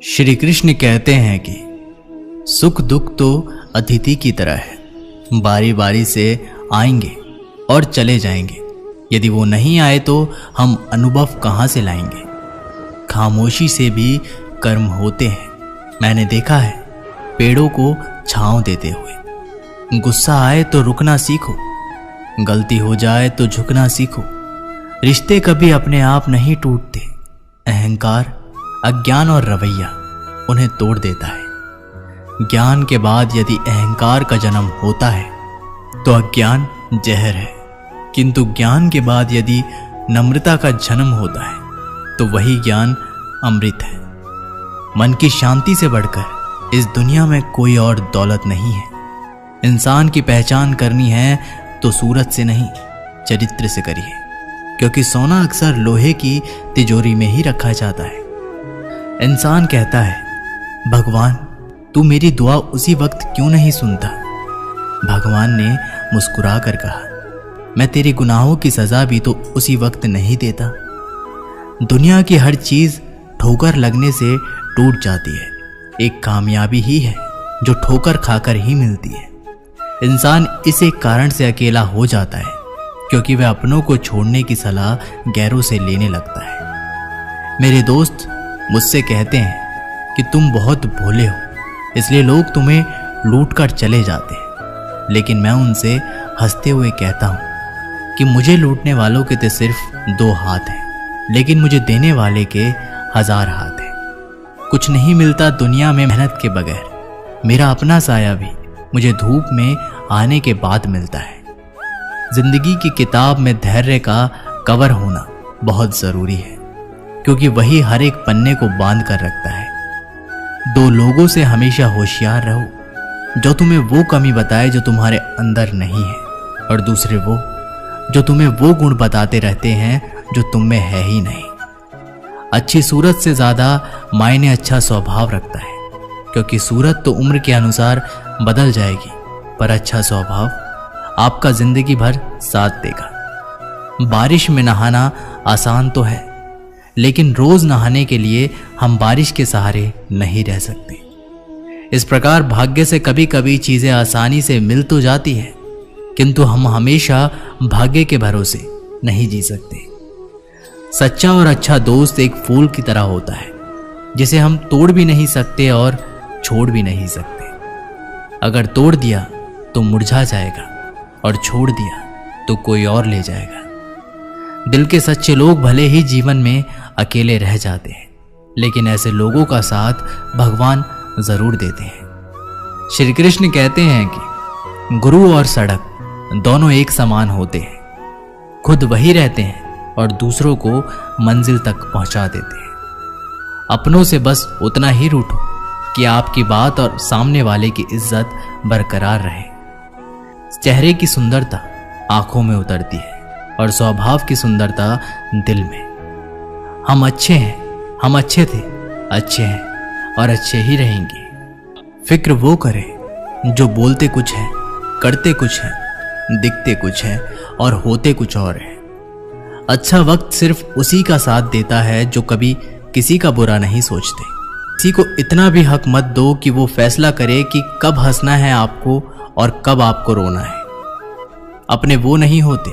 श्री कृष्ण कहते हैं कि सुख दुख तो अतिथि की तरह है, बारी बारी से आएंगे और चले जाएंगे। यदि वो नहीं आए तो हम अनुभव कहाँ से लाएंगे। खामोशी से भी कर्म होते हैं। मैंने देखा है पेड़ों को छांव देते हुए। गुस्सा आए तो रुकना सीखो, गलती हो जाए तो झुकना सीखो। रिश्ते कभी अपने आप नहीं टूटते। अहंकार, अज्ञान और रवैया उन्हें तोड़ देता है। ज्ञान के बाद यदि अहंकार का जन्म होता है तो अज्ञान जहर है, किंतु ज्ञान के बाद यदि नम्रता का जन्म होता है तो वही ज्ञान अमृत है। मन की शांति से बढ़कर इस दुनिया में कोई और दौलत नहीं है। इंसान की पहचान करनी है तो सूरत से नहीं, चरित्र से करिए, क्योंकि सोना अक्सर लोहे की तिजोरी में ही रखा जाता है। इंसान कहता है, भगवान तू मेरी दुआ उसी वक्त क्यों नहीं सुनता। भगवान ने मुस्कुरा कर कहा, मैं तेरे गुनाहों की सजा भी तो उसी वक्त नहीं देता। दुनिया की हर चीज ठोकर लगने से टूट जाती है। एक कामयाबी ही है जो ठोकर खाकर ही मिलती है। इंसान इस एक कारण से अकेला हो जाता है क्योंकि वह अपनों को छोड़ने की सलाह गैरों से लेने लगता है। मेरे दोस्त मुझसे कहते हैं कि तुम बहुत भोले हो, इसलिए लोग तुम्हें लूट कर चले जाते हैं। लेकिन मैं उनसे हंसते हुए कहता हूं कि मुझे लूटने वालों के तो सिर्फ 2 हाथ हैं, लेकिन मुझे देने वाले के 1000 हाथ हैं। कुछ नहीं मिलता दुनिया में मेहनत के बगैर। मेरा अपना साया भी मुझे धूप में आने के बाद मिलता है। जिंदगी की किताब में धैर्य का कवर होना बहुत जरूरी है, क्योंकि वही हर एक पन्ने को बांध कर रखता है। 2 लोगों से हमेशा होशियार रहो, जो तुम्हें वो कमी बताए जो तुम्हारे अंदर नहीं है, और दूसरे वो जो तुम्हें वो गुण बताते रहते हैं जो तुम में है ही नहीं। अच्छी सूरत से ज्यादा मायने अच्छा स्वभाव रखता है, क्योंकि सूरत तो उम्र के अनुसार बदल जाएगी, पर अच्छा स्वभाव आपका जिंदगी भर साथ देगा। बारिश में नहाना आसान तो है, लेकिन रोज नहाने के लिए हम बारिश के सहारे नहीं रह सकते। इस प्रकार भाग्य से कभी कभी चीजें आसानी से मिल तो जाती है, किंतु हम हमेशा भाग्य के भरोसे नहीं जी सकते। सच्चा और अच्छा दोस्त एक फूल की तरह होता है, जिसे हम तोड़ भी नहीं सकते और छोड़ भी नहीं सकते। अगर तोड़ दिया तो मुरझा जाएगा और छोड़ दिया तो कोई और ले जाएगा। दिल के सच्चे लोग भले ही जीवन में अकेले रह जाते हैं, लेकिन ऐसे लोगों का साथ भगवान जरूर देते हैं। श्री कृष्ण कहते हैं कि गुरु और सड़क दोनों एक समान होते हैं। खुद वही रहते हैं और दूसरों को मंजिल तक पहुंचा देते हैं। अपनों से बस उतना ही रूठो कि आपकी बात और सामने वाले की इज्जत बरकरार रहे। चेहरे की सुंदरता आंखों में उतरती है और स्वभाव की सुंदरता दिल में। हम अच्छे हैं, हम अच्छे थे, अच्छे हैं और अच्छे ही रहेंगे। फिक्र वो करें जो बोलते कुछ है, करते कुछ है, दिखते कुछ है और होते कुछ और है। अच्छा वक्त सिर्फ उसी का साथ देता है जो कभी किसी का बुरा नहीं सोचते। किसी को इतना भी हक मत दो कि वो फैसला करे कि कब हंसना है आपको और कब आपको रोना है। अपने वो नहीं होते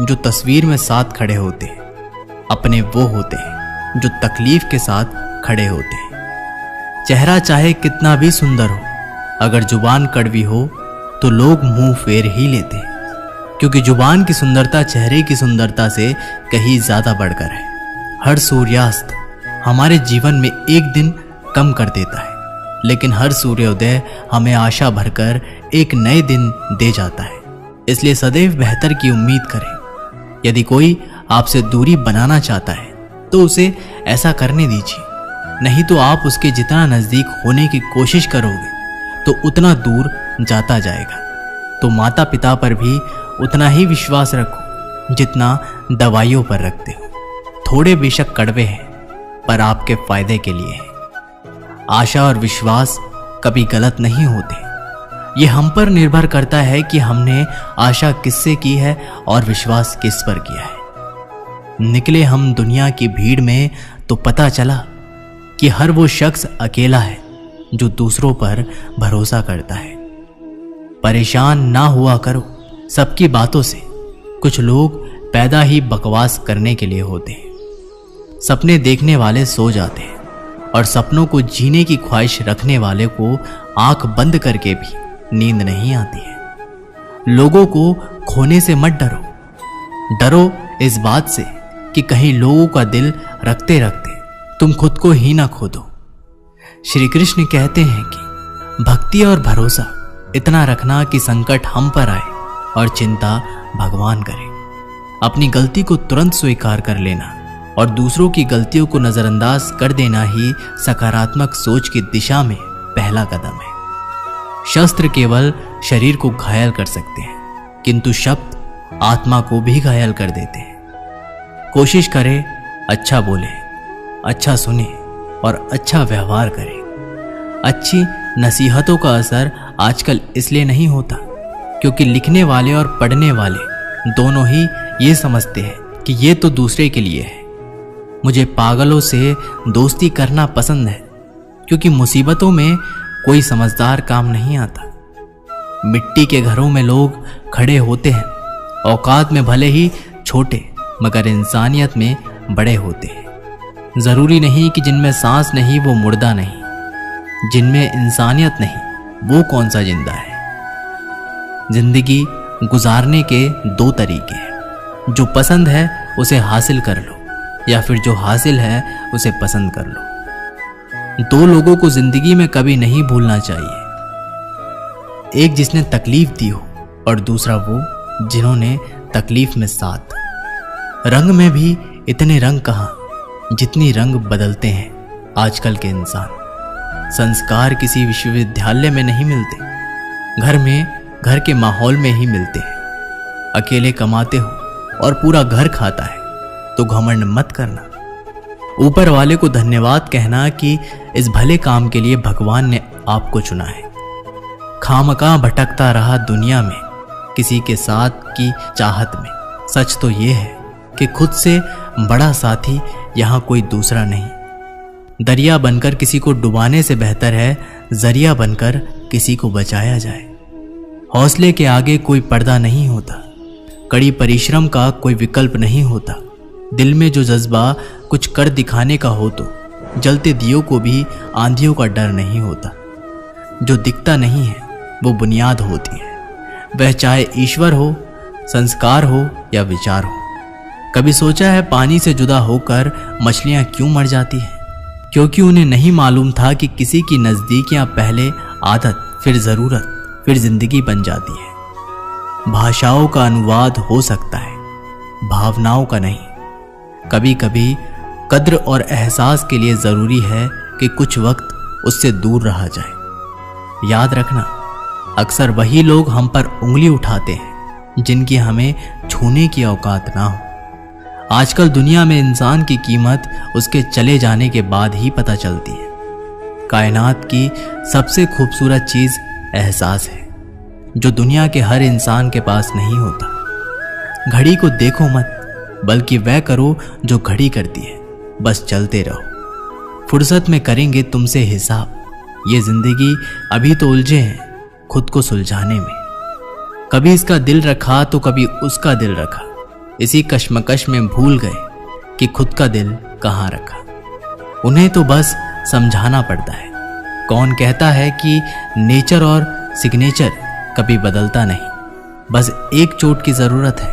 जो तस्वीर में साथ खड़े होते हैं, अपने वो होते हैं जो तकलीफ के साथ खड़े होते हैं। चेहरा चाहे कितना भी सुंदर हो, अगर जुबान कड़वी हो तो लोग मुंह फेर ही लेते हैं, क्योंकि जुबान की सुंदरता चेहरे की सुंदरता से कहीं ज्यादा बढ़कर है। हर सूर्यास्त हमारे जीवन में एक दिन कम कर देता है, लेकिन हर सूर्योदय हमें आशा भरकर एक नए दिन दे जाता है। इसलिए सदैव बेहतर की उम्मीद करें। यदि कोई आपसे दूरी बनाना चाहता है तो उसे ऐसा करने दीजिए, नहीं तो आप उसके जितना नजदीक होने की कोशिश करोगे तो उतना दूर जाता जाएगा। तो माता पिता पर भी उतना ही विश्वास रखो जितना दवाइयों पर रखते हो। थोड़े बेशक कड़वे हैं, पर आपके फायदे के लिए है। आशा और विश्वास कभी गलत नहीं होते। ये हम पर निर्भर करता है कि हमने आशा किससे की है और विश्वास किस पर किया है। निकले हम दुनिया की भीड़ में तो पता चला कि हर वो शख्स अकेला है जो दूसरों पर भरोसा करता है। परेशान ना हुआ करो सबकी बातों से। कुछ लोग पैदा ही बकवास करने के लिए होते हैं। सपने देखने वाले सो जाते हैं और सपनों को जीने की ख्वाहिश रखने वाले को आंख बंद करके भी नींद नहीं आती है। लोगों को खोने से मत डरो, डरो इस बात से कि कहीं लोगों का दिल रखते रखते तुम खुद को ही ना खो दो। श्री कृष्ण कहते हैं कि भक्ति और भरोसा इतना रखना कि संकट हम पर आए और चिंता भगवान करे। अपनी गलती को तुरंत स्वीकार कर लेना और दूसरों की गलतियों को नजरअंदाज कर देना ही सकारात्मक सोच की दिशा में पहला कदम है। शस्त्र केवल शरीर को घायल कर सकते हैं, किंतु शब्द आत्मा को भी घायल कर देते हैं। कोशिश करें अच्छा बोले, अच्छा सुने और अच्छा व्यवहार करें। अच्छी नसीहतों का असर आजकल इसलिए नहीं होता क्योंकि लिखने वाले और पढ़ने वाले दोनों ही ये समझते हैं कि ये तो दूसरे के लिए है। मुझे पागलों से दोस्ती करना पसंद है क्योंकि मुसीबतों में कोई समझदार काम नहीं आता। मिट्टी के घरों में लोग खड़े होते हैं, औकात में भले ही छोटे मगर इंसानियत में बड़े होते हैं। जरूरी नहीं कि जिनमें सांस नहीं वो मुर्दा नहीं, जिनमें इंसानियत नहीं वो कौन सा जिंदा है। जिंदगी गुजारने के दो तरीके हैं, जो पसंद है उसे हासिल कर लो या फिर जो हासिल है उसे पसंद कर लो। दो लोगों को जिंदगी में कभी नहीं भूलना चाहिए, एक जिसने तकलीफ दी हो और दूसरा वो जिन्होंने तकलीफ में साथ। रंग में भी इतने रंग कहाँ जितनी रंग बदलते हैं आजकल के इंसान। संस्कार किसी विश्वविद्यालय में नहीं मिलते, घर में घर के माहौल में ही मिलते हैं। अकेले कमाते हो और पूरा घर खाता है तो घमंड मत करना। ऊपर वाले को धन्यवाद कहना कि इस भले काम के लिए भगवान ने आपको चुना है। खामखा भटकता रहा दुनिया में किसी के साथ की चाहत में। सच तो ये है कि खुद से बड़ा साथी यहाँ कोई दूसरा नहीं। दरिया बनकर किसी को डुबाने से बेहतर है जरिया बनकर किसी को बचाया जाए। हौसले के आगे कोई पर्दा नहीं होता, कड़ी परिश्रम का कोई विकल्प नहीं होता। दिल में जो जज्बा कुछ कर दिखाने का हो तो जलते दियों को भी आंधियों का डर नहीं होता। जो दिखता नहीं है वो बुनियाद होती है, वह चाहे ईश्वर हो, संस्कार हो या विचार हो। कभी सोचा है पानी से जुदा होकर मछलियां क्यों मर जाती हैं? क्योंकि उन्हें नहीं मालूम था कि किसी की नजदीकियां पहले आदत, फिर जरूरत, फिर जिंदगी बन जाती है। भाषाओं का अनुवाद हो सकता है, भावनाओं का नहीं। कभी कभी कद्र और एहसास के लिए जरूरी है कि कुछ वक्त उससे दूर रहा जाए। याद रखना, अक्सर वही लोग हम पर उंगली उठाते हैं जिनकी हमें छूने की औकात ना हो। आजकल दुनिया में इंसान की कीमत उसके चले जाने के बाद ही पता चलती है। कायनात की सबसे खूबसूरत चीज एहसास है, जो दुनिया के हर इंसान के पास नहीं होता। घड़ी को देखो मत, बल्कि वह करो जो घड़ी करती है। बस चलते रहो, फुर्सत में करेंगे तुमसे हिसाब। ये जिंदगी अभी तो उलझे हैं खुद को सुलझाने में। कभी इसका दिल रखा तो कभी उसका दिल रखा, इसी कश्मकश में भूल गए कि खुद का दिल कहाँ रखा। उन्हें तो बस समझाना पड़ता है। कौन कहता है कि नेचर और सिग्नेचर कभी बदलता नहीं? बस एक चोट की जरूरत है।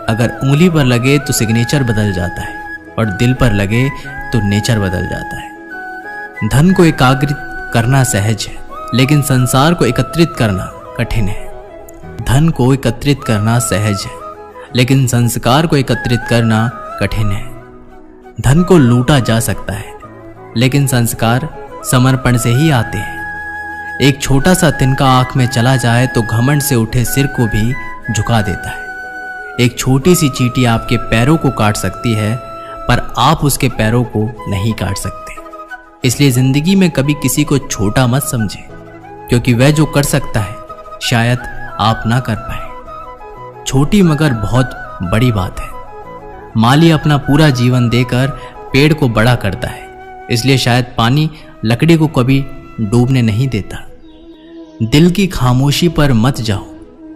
अगर उंगली पर लगे तो सिग्नेचर बदल जाता है और दिल पर लगे तो नेचर बदल जाता है। धन को एकाग्रित करना सहज है, लेकिन संसार को एकत्रित करना कठिन है। धन को एकत्रित करना सहज है, लेकिन संस्कार को एकत्रित करना कठिन है। धन को लूटा जा सकता है, लेकिन संस्कार समर्पण से ही आते हैं। एक छोटा सा तिनका आंख में चला जाए तो घमंड से उठे सिर को भी झुका देता है। एक छोटी सी चींटी आपके पैरों को काट सकती है, पर आप उसके पैरों को नहीं काट सकते। इसलिए जिंदगी में कभी किसी को छोटा मत समझे, क्योंकि वह जो कर सकता है शायद आप ना कर पाए। छोटी मगर बहुत बड़ी बात है। माली अपना पूरा जीवन देकर पेड़ को बड़ा करता है, इसलिए शायद पानी लकड़ी को कभी डूबने नहीं देता। दिल की खामोशी पर मत जाओ,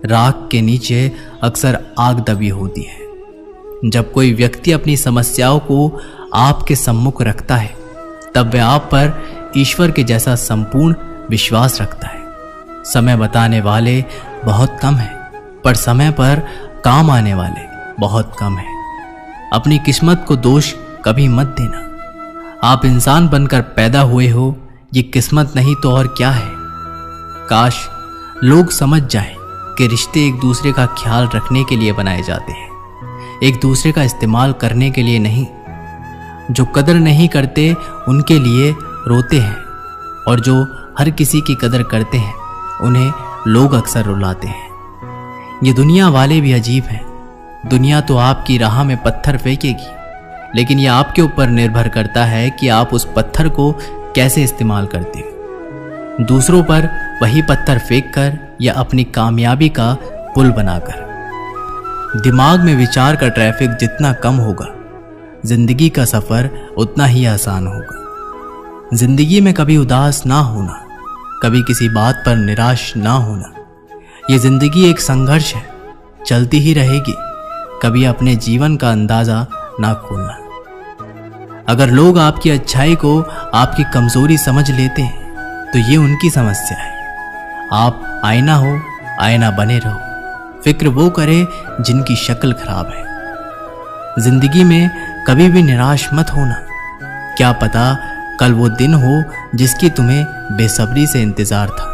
राख के नीचे अक्सर आग दबी होती है। जब कोई व्यक्ति अपनी समस्याओं को आपके सम्मुख रखता है तब वह आप पर ईश्वर के जैसा संपूर्ण विश्वास रखता है। समय बताने वाले बहुत कम हैं, पर समय पर काम आने वाले बहुत कम हैं। अपनी किस्मत को दोष कभी मत देना। आप इंसान बनकर पैदा हुए हो, ये किस्मत नहीं तो और क्या है। काश लोग समझ जाएं कि रिश्ते एक दूसरे का ख्याल रखने के लिए बनाए जाते हैं, एक दूसरे का इस्तेमाल करने के लिए नहीं। जो कदर नहीं करते उनके लिए रोते हैं, और जो हर किसी की कदर करते हैं उन्हें लोग अक्सर रुलाते हैं। ये दुनिया वाले भी अजीब हैं। दुनिया तो आपकी राह में पत्थर फेंकेगी, लेकिन यह आपके ऊपर निर्भर करता है कि आप उस पत्थर को कैसे इस्तेमाल करते हो। दूसरों पर वही पत्थर फेंककर या अपनी कामयाबी का पुल बनाकर। दिमाग में विचार का ट्रैफिक जितना कम होगा, जिंदगी का सफर उतना ही आसान होगा। जिंदगी में कभी उदास ना होना, कभी किसी बात पर निराश ना होना। ये जिंदगी एक संघर्ष है, चलती ही रहेगी। कभी अपने जीवन का अंदाजा ना खोलना। अगर लोग आपकी अच्छाई को आपकी कमजोरी समझ लेते हैं तो ये उनकी समस्या है। आप आईना हो, आईना बने रहो। फिक्र वो करे जिनकी शक्ल खराब है। जिंदगी में कभी भी निराश मत होना। क्या पता कल वो दिन हो जिसकी तुम्हें बेसब्री से इंतजार था।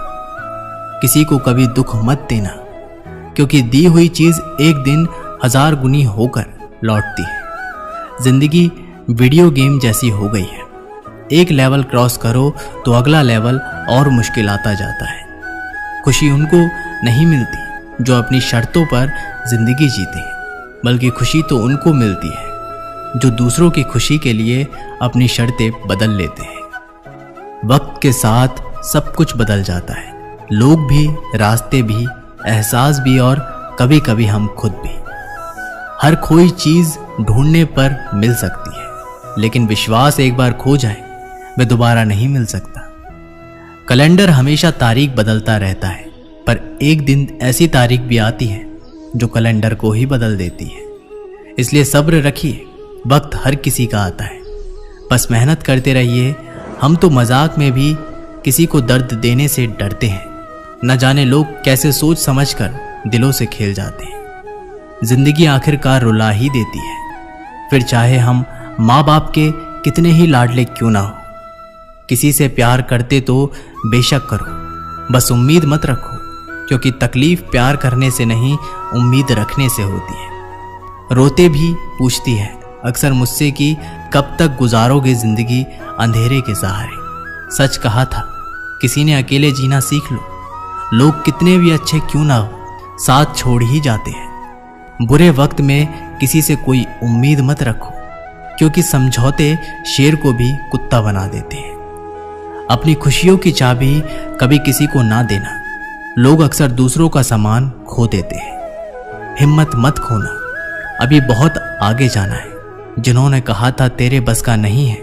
किसी को कभी दुख मत देना, क्योंकि दी हुई चीज एक दिन 1000 गुनी होकर लौटती है। जिंदगी वीडियो गेम जैसी हो गई है। एक लेवल क्रॉस करो तो अगला लेवल और मुश्किल आता जाता है। खुशी उनको नहीं मिलती जो अपनी शर्तों पर जिंदगी जीते हैं, बल्कि खुशी तो उनको मिलती है जो दूसरों की खुशी के लिए अपनी शर्तें बदल लेते हैं। वक्त के साथ सब कुछ बदल जाता है, लोग भी, रास्ते भी, एहसास भी, और कभी कभी हम खुद भी। हर खोई चीज ढूंढने पर मिल सकती है, लेकिन विश्वास एक बार खो जाए वह दोबारा नहीं मिल सकता। कैलेंडर हमेशा तारीख बदलता रहता है, पर एक दिन ऐसी तारीख भी आती है जो कैलेंडर को ही बदल देती है। इसलिए सब्र रखिए, वक्त हर किसी का आता है, बस मेहनत करते रहिए। हम तो मजाक में भी किसी को दर्द देने से डरते हैं। न जाने लोग कैसे सोच समझकर दिलों से खेल जाते हैं। जिंदगी आखिरकार रुला ही देती है, फिर चाहे हम माँ बाप के कितने ही लाडले क्यों ना हो। किसी से प्यार करते तो बेशक करो, बस उम्मीद मत रखो, क्योंकि तकलीफ प्यार करने से नहीं उम्मीद रखने से होती है। रोते भी पूछती है अक्सर मुझसे कि कब तक गुजारोगे जिंदगी अंधेरे के सहारे। सच कहा था किसी ने, अकेले जीना सीख लो। लोग कितने भी अच्छे क्यों ना हो, साथ छोड़ ही जाते हैं। बुरे वक्त में किसी से कोई उम्मीद मत रखो, क्योंकि समझौते शेर को भी कुत्ता बना देते हैं। अपनी खुशियों की चाबी कभी किसी को ना देना। लोग अक्सर दूसरों का सामान खो देते हैं। हिम्मत मत खोना, अभी बहुत आगे जाना है। जिन्होंने कहा था तेरे बस का नहीं है,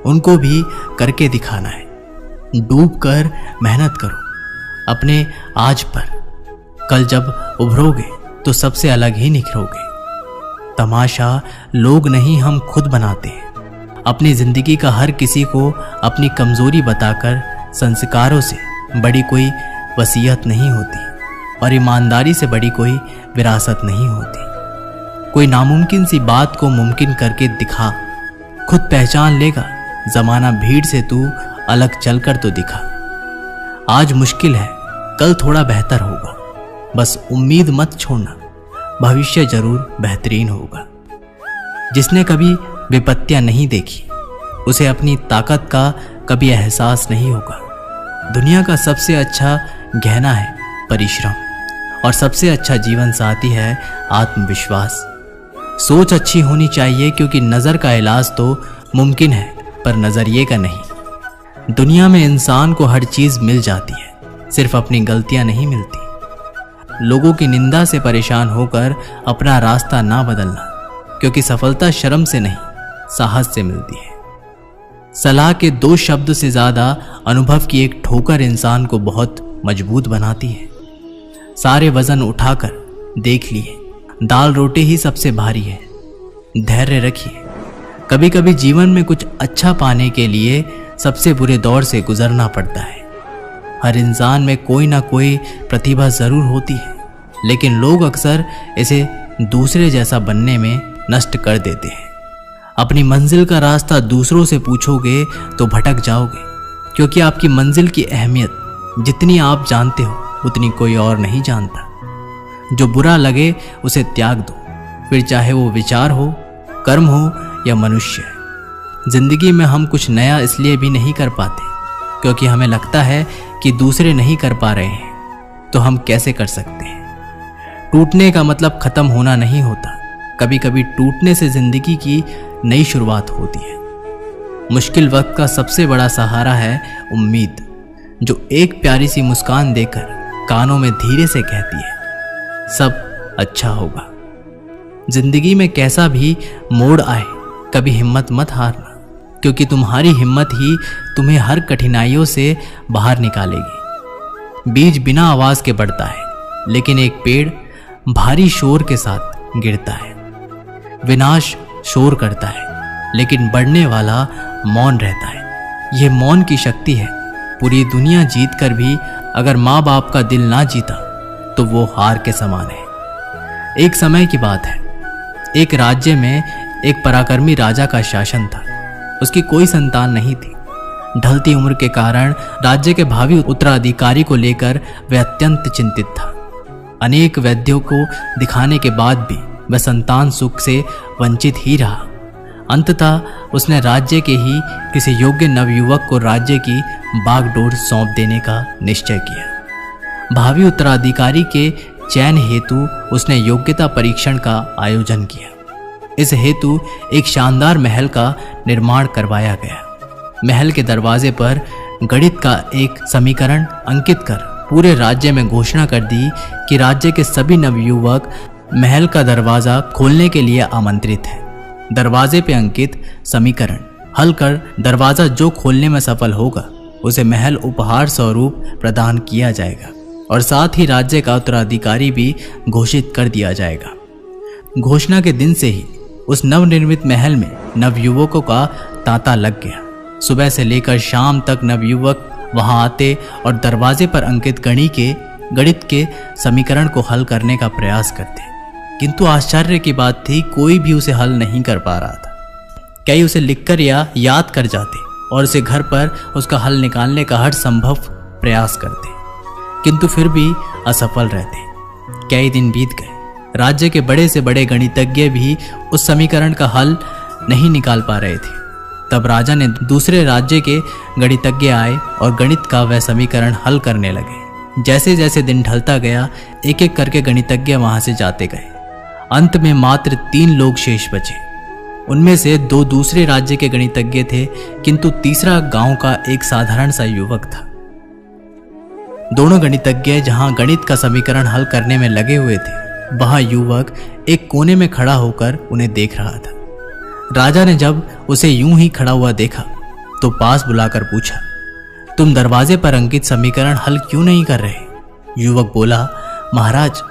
उनको भी करके दिखाना है। डूब कर मेहनत करो अपने आज पर। कल जब उभरोगे तो सबसे अलग ही निखरोगे। तमाशा लोग नहीं, हम खुद बनाते हैं। अपनी जिंदगी का हर किसी को अपनी कमजोरी बताकर संस्कारों से बड़ी कोई वसीयत नहीं होती, और ईमानदारी से बड़ी कोई विरासत नहीं होती। कोई नामुमकिन सी बात को मुमकिन करके दिखा, खुद पहचान लेगा जमाना भीड़ से, तू अलग चलकर तो दिखा। आज मुश्किल है, कल थोड़ा बेहतर होगा। बस उम्मीद मत छोड़ना, भविष्य जरूर बेहतरीन होगा। जिसने कभी विपत्तियां नहीं देखी, उसे अपनी ताकत का कभी एहसास नहीं होगा। दुनिया का सबसे अच्छा गहना है परिश्रम, और सबसे अच्छा जीवन साथी है आत्मविश्वास। सोच अच्छी होनी चाहिए, क्योंकि नज़र का इलाज तो मुमकिन है, पर नज़रिए का नहीं। दुनिया में इंसान को हर चीज़ मिल जाती है, सिर्फ अपनी गलतियां नहीं मिलती। लोगों की निंदा से परेशान होकर अपना रास्ता ना बदलना, क्योंकि सफलता शर्म से नहीं साहस से मिलती है। सलाह के 2 शब्द से ज्यादा अनुभव की एक ठोकर इंसान को बहुत मजबूत बनाती है। सारे वजन उठाकर देख लिए, दाल रोटी ही सबसे भारी है। धैर्य रखिए, कभी कभी जीवन में कुछ अच्छा पाने के लिए सबसे बुरे दौर से गुजरना पड़ता है। हर इंसान में कोई ना कोई प्रतिभा जरूर होती है, लेकिन लोग अक्सर इसे दूसरे जैसा बनने में नष्ट कर देते हैं। अपनी मंजिल का रास्ता दूसरों से पूछोगे तो भटक जाओगे, क्योंकि आपकी मंजिल की अहमियत जितनी आप जानते हो उतनी कोई और नहीं जानता। जो बुरा लगे उसे त्याग दो, फिर चाहे वो विचार हो, कर्म हो या मनुष्य। जिंदगी में हम कुछ नया इसलिए भी नहीं कर पाते क्योंकि हमें लगता है कि दूसरे नहीं कर पा रहे हैं, तो हम कैसे कर सकते हैं। टूटने का मतलब खत्म होना नहीं होता, कभी कभी टूटने से जिंदगी की नई शुरुआत होती है। मुश्किल वक्त का सबसे बड़ा सहारा है उम्मीद, जो एक प्यारी सी मुस्कान देकर कानों में धीरे से कहती है, सब अच्छा होगा। जिंदगी में कैसा भी मोड़ आए, कभी हिम्मत मत हारना, क्योंकि तुम्हारी हिम्मत ही तुम्हें हर कठिनाइयों से बाहर निकालेगी। बीज बिना आवाज के बढ़ता है, लेकिन एक पेड़ भारी शोर के साथ गिरता है। विनाश शोर करता है, लेकिन बढ़ने वाला मौन रहता है। यह मौन की शक्ति है। पूरी दुनिया जीत कर भी अगर माँ बाप का दिल ना जीता तो वो हार के समान है। एक समय की बात है, एक राज्य में एक पराक्रमी राजा का शासन था। उसकी कोई संतान नहीं थी। ढलती उम्र के कारण राज्य के भावी उत्तराधिकारी को लेकर वह अत्यंत चिंतित था। अनेक वैद्यों को दिखाने के बाद भी वह संतान सुख से वंचित ही रहा। अंततः उसने राज्य के ही किसी योग्य नवयुवक को राज्य की बागडोर सौंप देने का निश्चय किया। भावी उत्तराधिकारी के चयन हेतु उसने योग्यता परीक्षण का आयोजन किया। इस हेतु एक शानदार महल का निर्माण करवाया गया। महल के दरवाजे पर गणित का एक समीकरण अंकित कर पूरे राज्य में घोषणा कर दी कि राज्य के सभी नवयुवक महल का दरवाजा खोलने के लिए आमंत्रित हैं। दरवाजे पे अंकित समीकरण हल कर दरवाजा जो खोलने में सफल होगा उसे महल उपहार स्वरूप प्रदान किया जाएगा और साथ ही राज्य का उत्तराधिकारी भी घोषित कर दिया जाएगा। घोषणा के दिन से ही उस नवनिर्मित महल में नवयुवकों का तांता लग गया। सुबह से लेकर शाम तक नवयुवक वहां आते और दरवाजे पर अंकित गणित के समीकरण को हल करने का प्रयास करते, किंतु आश्चर्य की बात थी, कोई भी उसे हल नहीं कर पा रहा था। कई उसे लिखकर या याद कर जाते और उसे घर पर उसका हल निकालने का हर संभव प्रयास करते, किंतु फिर भी असफल रहते। कई दिन बीत गए। राज्य के बड़े से बड़े गणितज्ञ भी उस समीकरण का हल नहीं निकाल पा रहे थे। तब राजा ने दूसरे राज्य के गणितज्ञ आए और गणित का वह समीकरण हल करने लगे। जैसे जैसे दिन ढलता गया, एक एक करके गणितज्ञ वहां से जाते गए। अंत में मात्र 3 लोग शेष बचे। उनमें से 2 दूसरे राज्य के गणितज्ञ थे, किंतु तीसरा गांव का एक साधारण सा युवक था। दोनों गणितज्ञ जहां गणित का समीकरण हल करने में लगे हुए थे, वहां युवक एक कोने में खड़ा होकर उन्हें देख रहा था। राजा ने जब उसे यूं ही खड़ा हुआ देखा तो पास बुलाकर पूछा, तुम दरवाजे पर अंकित समीकरण हल क्यों नहीं कर रहे? युवक बोला, महाराज,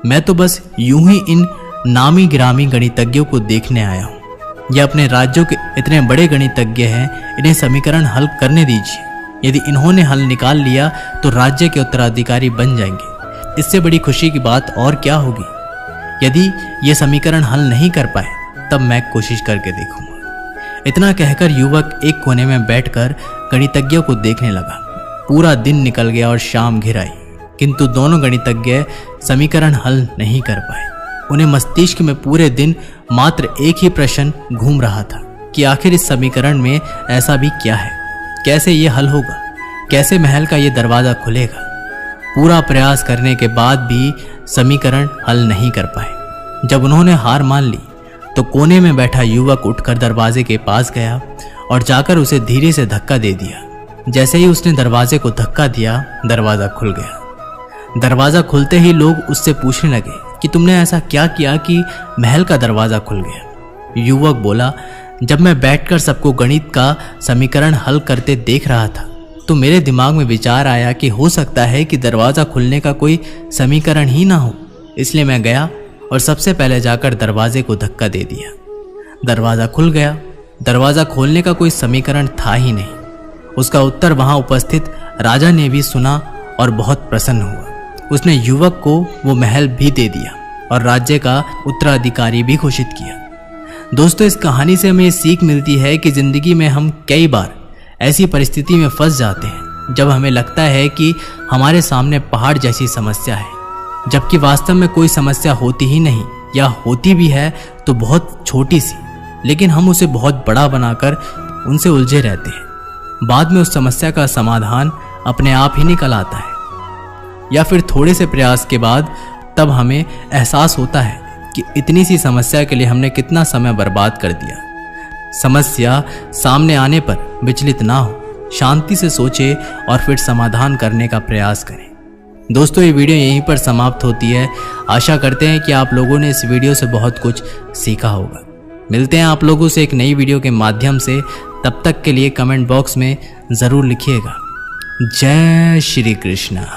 मैं तो बस यूं ही इन नामी गिरामी गणितज्ञों को देखने आया हूं। यह अपने राज्यों के इतने बड़े गणितज्ञ हैं, इन्हें समीकरण हल करने दीजिए। यदि इन्होंने हल निकाल लिया तो राज्य के उत्तराधिकारी बन जाएंगे। इससे बड़ी खुशी की बात और क्या होगी। यदि ये समीकरण हल नहीं कर पाए तब मैं कोशिश करके देखूंगा। इतना कहकर युवक एक कोने में बैठकर गणितज्ञों को देखने लगा। पूरा दिन निकल गया और शाम घिर आई, किंतु दोनों गणितज्ञ समीकरण हल नहीं कर पाए। उन्हें मस्तिष्क में पूरे दिन मात्र एक ही प्रश्न घूम रहा था कि आखिर इस समीकरण में ऐसा भी क्या है, कैसे ये हल होगा, कैसे महल का ये दरवाजा खुलेगा। पूरा प्रयास करने के बाद भी समीकरण हल नहीं कर पाए। जब उन्होंने हार मान ली तो कोने में बैठा युवक उठकर दरवाजे के पास गया और जाकर उसे धीरे से धक्का दे दिया। जैसे ही उसने दरवाजे को धक्का दिया, दरवाजा खुल गया। दरवाजा खुलते ही लोग उससे पूछने लगे कि तुमने ऐसा क्या किया कि महल का दरवाजा खुल गया? युवक बोला, जब मैं बैठकर सबको गणित का समीकरण हल करते देख रहा था तो मेरे दिमाग में विचार आया कि हो सकता है कि दरवाज़ा खुलने का कोई समीकरण ही ना हो। इसलिए मैं गया और सबसे पहले जाकर दरवाजे को धक्का दे दिया। दरवाज़ा खुल गया। दरवाज़ा खोलने का कोई समीकरण था ही नहीं। उसका उत्तर वहाँ उपस्थित राजा ने भी सुना और बहुत प्रसन्न हुआ। उसने युवक को वो महल भी दे दिया और राज्य का उत्तराधिकारी भी घोषित किया। दोस्तों, इस कहानी से हमें सीख मिलती है कि जिंदगी में हम कई बार ऐसी परिस्थिति में फंस जाते हैं जब हमें लगता है कि हमारे सामने पहाड़ जैसी समस्या है, जबकि वास्तव में कोई समस्या होती ही नहीं, या होती भी है तो बहुत छोटी सी, लेकिन हम उसे बहुत बड़ा बनाकर उनसे उलझे रहते हैं। बाद में उस समस्या का समाधान अपने आप ही निकल आता है, या फिर थोड़े से प्रयास के बाद तब हमें एहसास होता है कि इतनी सी समस्या के लिए हमने कितना समय बर्बाद कर दिया। समस्या सामने आने पर विचलित ना हो, शांति से सोचे और फिर समाधान करने का प्रयास करें। दोस्तों, ये वीडियो यहीं पर समाप्त होती है। आशा करते हैं कि आप लोगों ने इस वीडियो से बहुत कुछ सीखा होगा। मिलते हैं आप लोगों से एक नई वीडियो के माध्यम से। तब तक के लिए कमेंट बॉक्स में ज़रूर लिखिएगा। जय श्री कृष्णा।